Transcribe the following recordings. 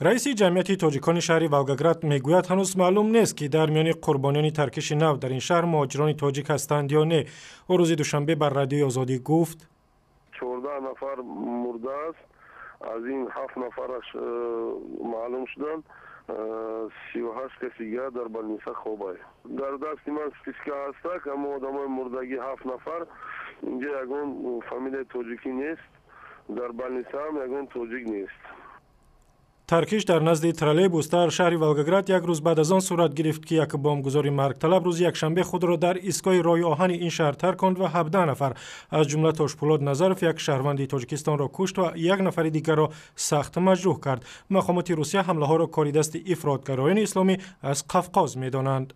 رئیس جمعیت تاجیکان شهر ولگگراد میگوید هنوز معلوم نیست که در میان قربانیان ترکش نو در این شهر مهاجران تاجیک هستند یا نه. او روز دوشنبه بر رادیوی آزادی گفت 14 نفر مرده است. از این 7 نفرش معلوم شدند. 38 کسی دیگر در بلنیسا خوابه. در دست من سپیسکا هست که اما آدمای مردگی 7 نفر اینجا یگان فامیل تاجیکی نیست. در بلنیسا هم یگان تاجیک نیست. ترکش در نزد ترالیبوس در شهر ولگگراد یک روز بعد از آن صورت گرفت که یک بمبگذاری مرگ طلب روز یکشنبه خود را در ایستگاه راه آهن این شهر ترک کند و 17 نفر از جمله تاشپولاد نظرف یک شهروند تاجیکستان را کشت و یک نفر دیگر را سخت مجروح کرد. مقامات روسیه حمله ها را کاری دست افراطگرایان اسلامی از قفقاز می‌دانند.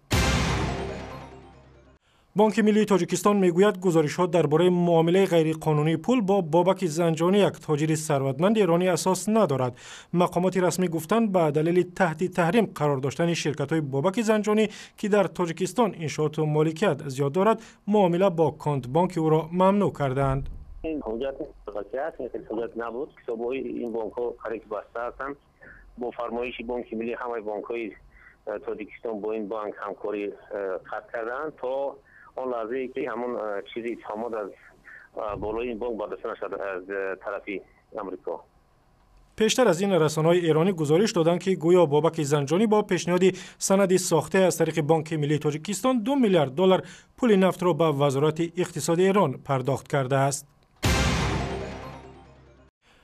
بانک ملی تاجیکستان میگوید گزارش‌ها درباره معامله غیرقانونی پول با بابک زنجانی یک تاجر ثروتمند ایرانی اساس ندارد. مقامات رسمی گفتند به دلیل تحت تحریم قرار داشتن شرکت‌های بابک زنجانی که در تاجیکستان انشاءات و مالکیت زیاد دارد، معامله با کانت بانک او را ممنوع کردند. این حجت نبود. حساب‌های این بانک‌ها قریب بسته هستند. با فرمایش بانک ملی همه بانک‌های تاجیکستان با این بانک همکاری قطع کردند تا آن لحظه که همون چیزی اتهامات از بالای این بانک بررسی نشد از طرف امریکا. پیشتر از این رسانه‌های ایرانی گزارش دادند که گویا بابک زنجانی با پیشنهاد سندی ساخته از طریق بانک ملی تاجیکستان 2 میلیارد دلار پول نفت را به وزارت اقتصاد ایران پرداخت کرده است.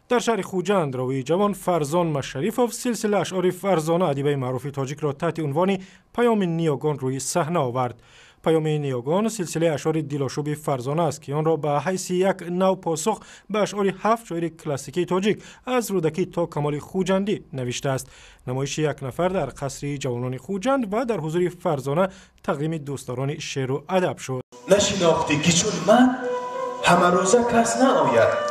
در شهر خوجند روی جوان فرزان مشریفوف سلسله اشعار فرزانه ادیبه معروف تاجیک را تحت عنوان پیام نیاگان روی صحنه آورد. پیام نیاگان سلسله اشعار دلاشوب فرزانه است که آن را به حیث یک نو پاسخ به اشعار 7 شاعر کلاسیکی تاجیک از رودکی تا کمال خوجندی نوشته است. نمایش یک نفر در قصر جوانان خوجند و در حضور فرزانه تقدیم دوستداران شعر و ادب شد. نشناختی که چون من همه روزه کس نآید،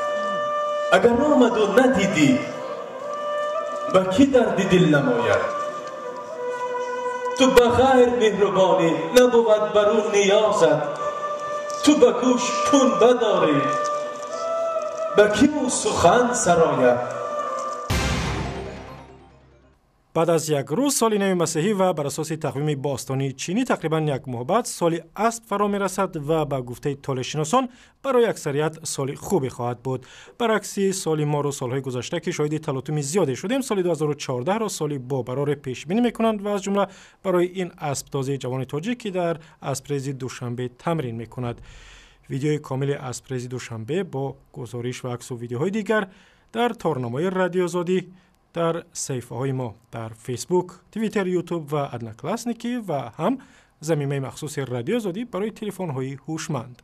اگر آمد و ندیدی به کی درد دل نماید. تو به غیر مهربانی نبود بر او نیازت، تو به گوش کون بداری به کی او سخن سراید. بعد از یک روز سال نو مسیحی و بر اساس تقویم باستانی چینی تقریبا یک ماه بعد سال اسب فرا می‌رسد و به گفته طالع‌شناسان برای اکثریت سال خوبی خواهد بود. برعکس سال مار و سالهای گذشته که شاهد تلاطم زیادی شدیم، سال 2014 را سال با برار پیش بینی می‌کنند و از جمله برای این اسب تازه جوان تاجیک که در اسپریز دوشنبه تمرین می‌کند. ویدیوی کامل اسپریز دوشنبه با گزارش و عکس و ویدیوهای دیگر در تارنمای رادیو آزادی در صفحه های ما در فیسبوک، توییتر، یوتیوب و ادنا کلاسنیکی و هم زمینه مخصوص رادیو آزادی برای تلفن های هوشمند.